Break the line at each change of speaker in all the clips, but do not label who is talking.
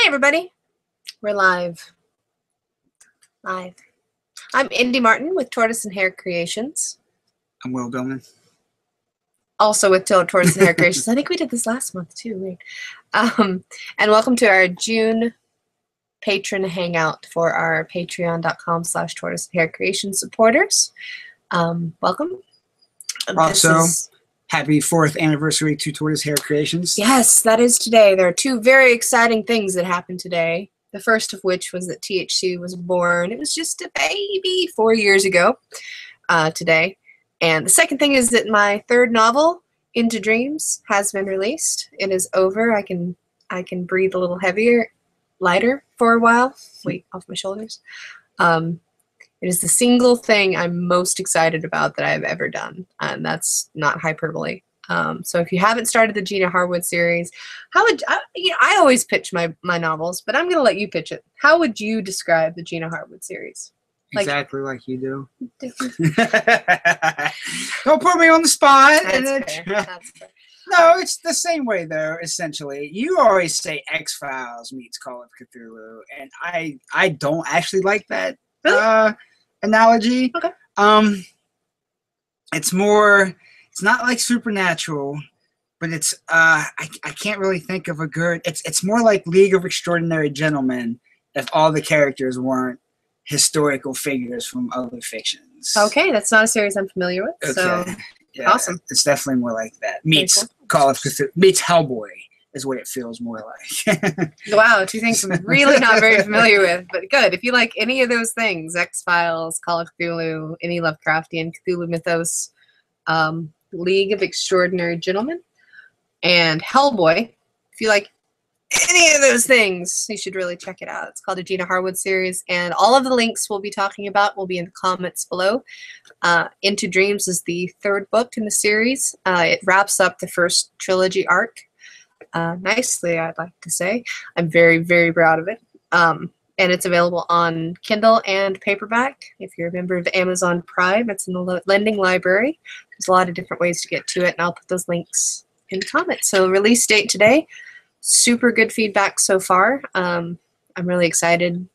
everybody, we're live. I'm Indi Martin with Tortoise and Hare Creations.
I'm Will Billman.
Also with Tortoise and Hare Creations. I think we did this last month too. Wait. And welcome to our June patron hangout for our patreon.com/Tortoise and Hare Creations supporters. Welcome.
Also, happy 4th anniversary to Tortoise Hare Creations.
Yes, that is today. There are two very exciting things that happened today. The first of which was that THC was born. It was just a baby 4 years ago today. And the second thing is that my third novel, Into Dreams, has been released. It is over. I can breathe a little heavier, lighter for a while. Weight off my shoulders. It is the single thing I'm most excited about that I've ever done, and that's not hyperbole. So if you haven't started the Gina Harwood series, how would I always pitch my novels, but I'm going to let you pitch it. How would you describe the Gina Harwood series?
Exactly like you do. Don't put me on the spot.
That's fair. That's fair.
No, it's the same way though. Essentially, you always say X-Files meets Call of Cthulhu, and I don't actually like that analogy.
Okay.
It's more. It's not like Supernatural, but it's I can't really think of a good. It's more like League of Extraordinary Gentlemen if all the characters weren't historical figures from other fictions.
Okay, that's not a series I'm familiar with.
Okay.
So
Yeah,
awesome.
It's definitely more like that. Meets
cool.
Call of Cthulhu, meets Hellboy is what it feels more like.
Wow, two things I'm really not very familiar with, but good. If you like any of those things, X-Files, Call of Cthulhu, any Lovecraftian Cthulhu mythos, League of Extraordinary Gentlemen, and Hellboy. If you like any of those things, you should really check it out. It's called the Gina Harwood series, and all of the links we'll be talking about will be in the comments below. Into Dreams is the third book in the series. It wraps up the first trilogy arc nicely, I'd like to say. I'm very, very proud of it. And it's available on Kindle and paperback. If you're a member of Amazon Prime, it's in the lending library. There's a lot of different ways to get to it, and I'll put those links in the comments. So release date today. Super good feedback so far. I'm really excited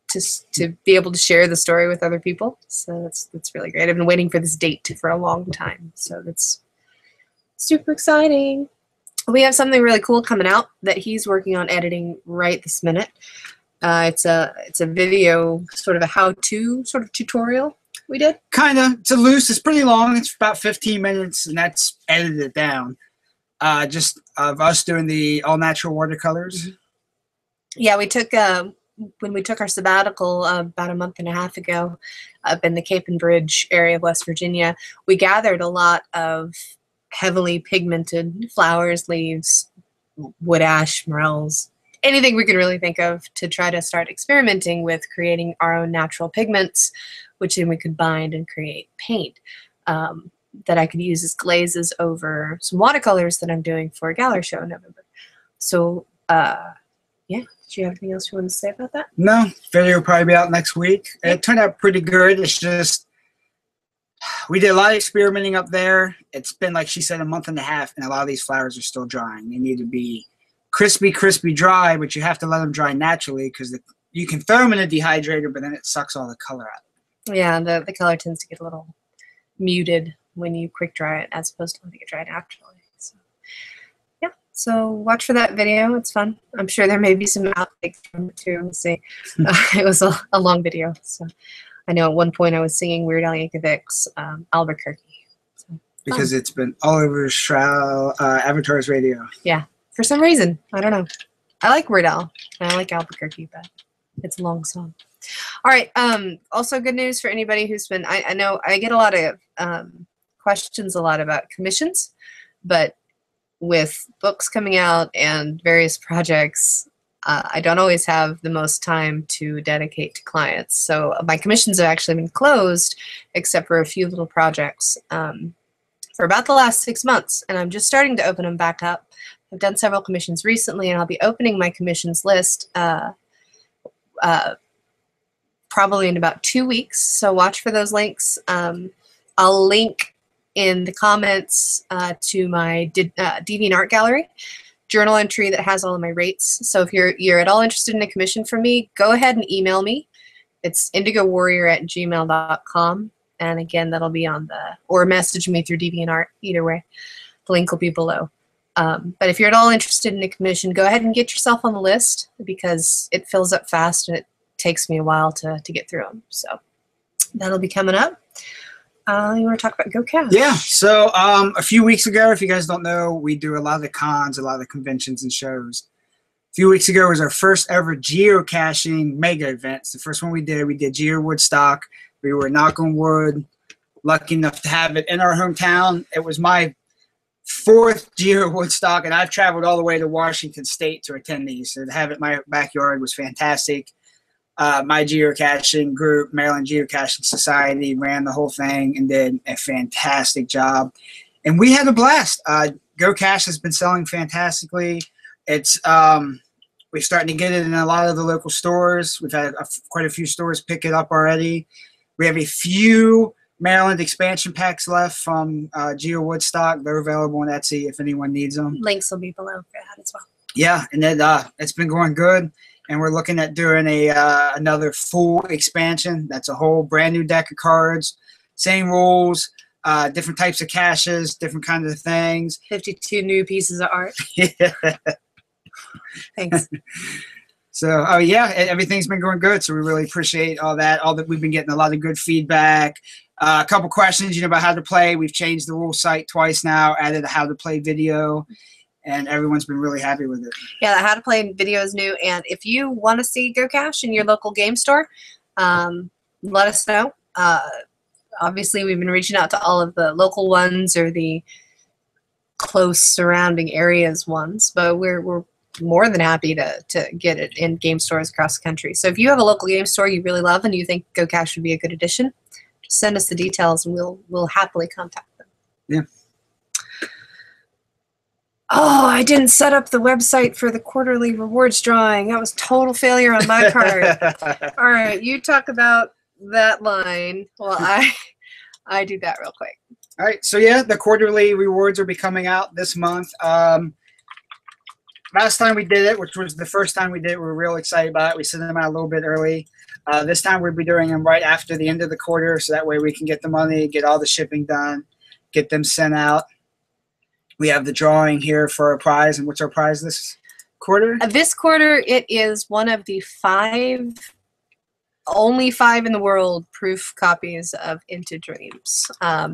to be able to share the story with other people. So that's really great. I've been waiting for this date for a long time. So that's super exciting. We have something really cool coming out that he's working on editing right this minute. It's a video, sort of a how-to sort of tutorial we did.
Kinda. It's pretty long. It's about 15 minutes, and that's edited down. Just of us doing the all-natural watercolors.
Yeah, we took when we took our sabbatical about a month and a half ago up in the Cape and Bridge area of West Virginia. We gathered a lot of heavily pigmented flowers, leaves, wood ash, morels, anything we could really think of to try to start experimenting with creating our own natural pigments, which then we could bind and create paint that I could use as glazes over some watercolors that I'm doing for a gallery show in November. So, yeah, do you have anything else you want to say about that?
No, video will probably be out next week. Yeah. It turned out pretty good. It's just we did a lot of experimenting up there. It's been, like she said, a month and a half, and a lot of these flowers are still drying. They need to be crispy dry, but you have to let them dry naturally because you can throw them in a dehydrator, but then it sucks all the color out.
Yeah, the color tends to get a little muted when you quick dry it as opposed to letting it dry naturally. So, yeah, so watch for that video. It's fun. I'm sure there may be some outtakes from it too. We'll see. It was a long video, so I know at one point I was singing Weird Al Yankovic's Albuquerque. So,
because it's been all over Avatar's radio. Yeah.
For some reason. I don't know. I like Weird Al, and I like Albuquerque, but it's a long song. All right. Also good news for anybody who's been, I know I get a lot of questions about commissions, but with books coming out and various projects, I don't always have the most time to dedicate to clients. So my commissions have actually been closed except for a few little projects for about the last 6 months, and I'm just starting to open them back up. I've done several commissions recently, and I'll be opening my commissions list probably in about 2 weeks, so watch for those links. I'll link in the comments to my DeviantArt gallery journal entry that has all of my rates. So if you're at all interested in a commission from me, go ahead and email me. It's indigowarrior@gmail.com. And again, that'll be on or message me through DeviantArt. Either way, the link will be below. But if you're at all interested in a commission, go ahead and get yourself on the list because it fills up fast and it takes me a while to get through them. So that'll be coming up. You want to talk about GoCash?
Yeah. So a few weeks ago, if you guys don't know, we do a lot of the cons, a lot of the conventions and shows. A few weeks ago was our first ever geocaching mega events. The first one we did Geo Woodstock. We were, knock on wood, lucky enough to have it in our hometown. It was my 4th Geo Woodstock, and I've traveled all the way to Washington State to attend these. So to have it in my backyard was fantastic. My geocaching group, Maryland Geocaching Society, ran the whole thing and did a fantastic job. And we had a blast. GoCache has been selling fantastically. It's we're starting to get it in a lot of the local stores. We've had quite a few stores pick it up already. We have a few Maryland expansion packs left from Geo Woodstock. They're available on Etsy if anyone needs them.
Links will be below for that as well.
Yeah, and then it's been going good. And we're looking at doing another full expansion. That's a whole brand new deck of cards, same rules, different types of caches, different kinds of things.
52 new pieces of art.
Yeah.
Thanks.
So, everything's been going good. So we really appreciate all that. We've been getting a lot of good feedback. A couple questions, about how to play. We've changed the rule site twice now, added a how to play video. And everyone's been really happy with it.
Yeah, the how to play video is new. And if you want to see GoCache in your local game store, let us know. Obviously, we've been reaching out to all of the local ones or the close surrounding areas ones, but we're more than happy to get it in game stores across the country. So if you have a local game store you really love and you think GoCache would be a good addition, just send us the details and we'll happily contact them.
Yeah.
Oh, I didn't set up the website for the quarterly rewards drawing. That was total failure on my part. All right, you talk about that line while I do that real quick.
All right, so yeah, the quarterly rewards will be coming out this month. Last time we did it, which was the first time we did it, we were real excited about it. We sent them out a little bit early. This time we'll be doing them right after the end of the quarter, so that way we can get the money, get all the shipping done, get them sent out. We have the drawing here for our prize. And what's our prize this quarter?
This quarter, it is one of the only 5 in the world proof copies of Into Dreams.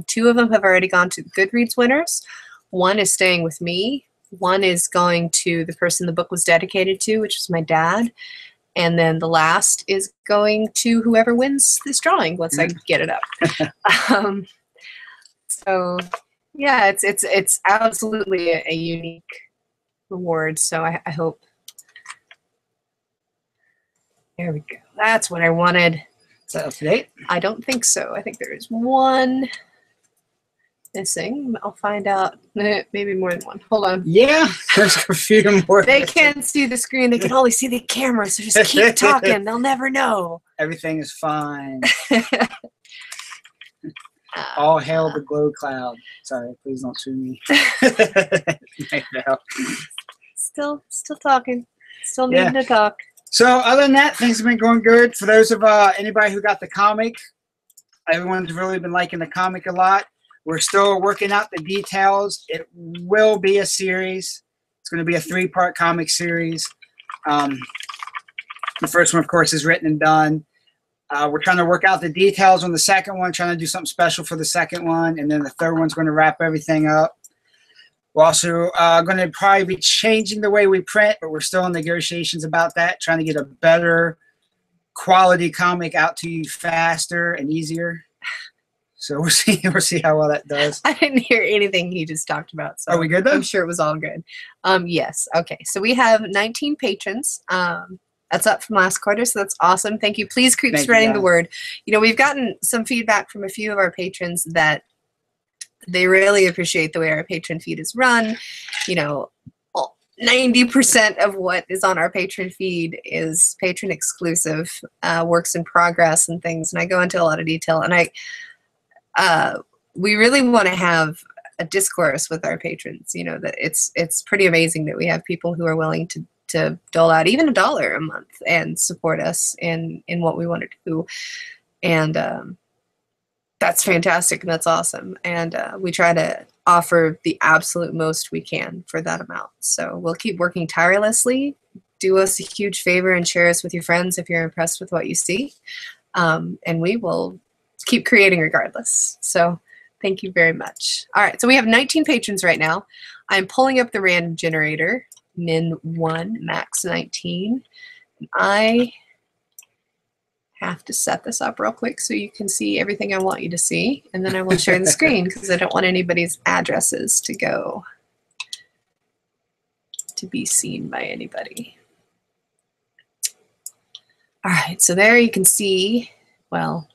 2 of them have already gone to the Goodreads winners. 1 is staying with me. 1 is going to the person the book was dedicated to, which is my dad. And then the last is going to whoever wins this drawing once I get it up. So... yeah, it's absolutely a unique reward. So I hope. There we go. That's what I wanted.
Is that up to date?
I don't think so. I think there is 1 missing. I'll find out. Maybe more than 1. Hold on.
Yeah, there's a few more.
They can't see the screen. They can only see the camera. So just keep talking. They'll never know.
Everything is fine. All hail the glow cloud. Sorry, please don't sue me.
Still talking. Still needing to talk.
So other than that, things have been going good. For those of anybody who got the comic, everyone's really been liking the comic a lot. We're still working out the details. It will be a series. It's going to be a 3-part comic series. The first one, of course, is written and done. We're trying to work out the details on the second one, trying to do something special for the second one, and then the third one's going to wrap everything up. We're also going to probably be changing the way we print, but we're still in negotiations about that, trying to get a better quality comic out to you faster and easier. So we'll see how well that does.
I didn't hear anything he just talked about. So
are we good though?
I'm sure it was all good. Yes. Okay. So we have 19 patrons. That's up from last quarter, so that's awesome. Thank you. Please keep spreading the word. We've gotten some feedback from a few of our patrons that they really appreciate the way our patron feed is run. 90% of what is on our patron feed is patron exclusive, works in progress and things, and I go into a lot of detail. And we really want to have a discourse with our patrons. You know, that it's pretty amazing that we have people who are willing to dole out even $1 a month and support us in what we want to do. And that's fantastic and that's awesome. And we try to offer the absolute most we can for that amount. So we'll keep working tirelessly. Do us a huge favor and share us with your friends if you're impressed with what you see. And we will keep creating regardless. So thank you very much. All right, so we have 19 patrons right now. I'm pulling up the random generator, min 1, max 19. I have to set this up real quick so you can see everything I want you to see, and then I will share the screen because I don't want anybody's addresses to be seen by anybody. All right, so there you can see, well,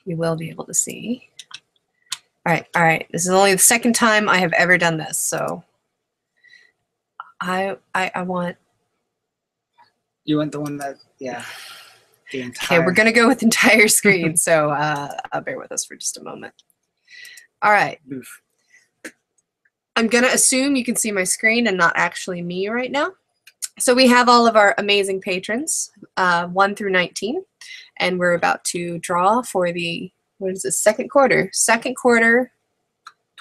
you will be able to see. All right, this is only the second time I have ever done this, so I want.
You want the one that, yeah.
Okay, we're gonna go with entire screen, so bear with us for just a moment. All right.
Oof.
I'm gonna assume you can see my screen and not actually me right now. So we have all of our amazing patrons, 1 through 19, and we're about to draw for the, what is this, second quarter,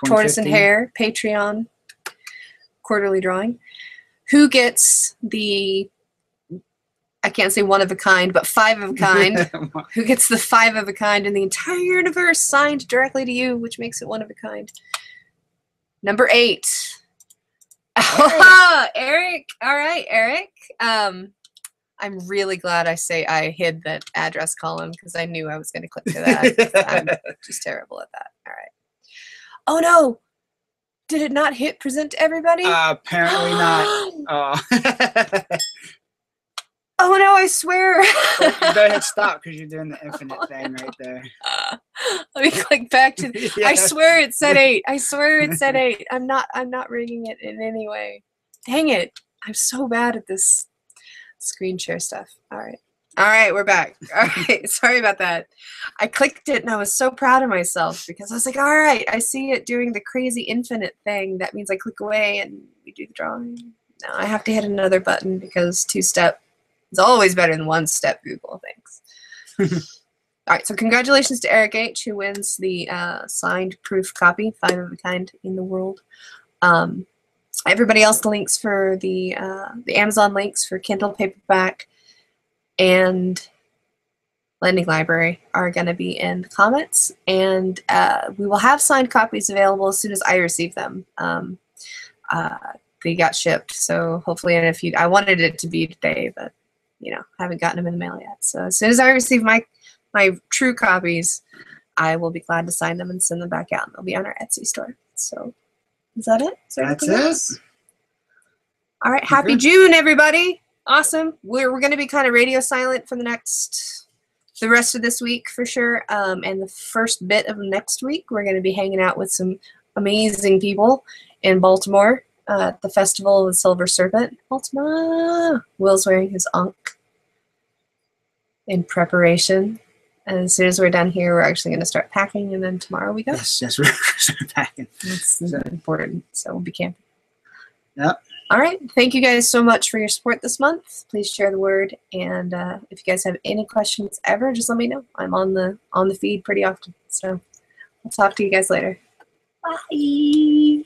Tortoise and Hare Patreon quarterly drawing. Who gets the, I can't say one of a kind, but 5 of a kind. Who gets the 5 of a kind in the entire universe signed directly to you, which makes it one of a kind. Number 8. Eric. All right, Eric. I'm really glad I hid that address column because I knew I was going to click to that. I'm just terrible at that. All right. Oh no! Did it not hit present to everybody?
Apparently not. Oh.
Oh no! I swear.
Well, you better hit stop because you're doing the infinite thing right there.
Let me click back to. Yeah. I swear it said 8. I swear it said 8. I'm not rigging it in any way. Dang it! I'm so bad at this screen share stuff. All right, we're back. All right, sorry about that. I clicked it and I was so proud of myself because I was like, all right, I see it doing the crazy infinite thing. That means I click away and we do the drawing. Now I have to hit another button because 2-step is always better than 1-step Google things. All right, so congratulations to Eric H, who wins the signed proof copy, 5 of a kind in the world. Everybody else, the links for the Amazon links for Kindle paperback and Lending Library are going to be in the comments, and we will have signed copies available as soon as I receive them. They got shipped, so hopefully in a few. I wanted it to be today, but you know, haven't gotten them in the mail yet. So as soon as I receive my true copies, I will be glad to sign them and send them back out, and they'll be on our Etsy store. So. Is that it?
That's it.
All right. Happy June, everybody. Awesome. We're going to be kind of radio silent for the rest of this week for sure. And the first bit of next week, we're going to be hanging out with some amazing people in Baltimore at the Festival of the Silver Serpent. Baltimore. Will's wearing his Ankh in preparation. And as soon as we're done here, we're actually going to start packing, and then tomorrow we go.
Yes, we're going to start packing.
That's important, so we'll be camping.
Yep.
All right. Thank you guys so much for your support this month. Please share the word, and if you guys have any questions ever, just let me know. I'm on the feed pretty often, so I'll talk to you guys later. Bye.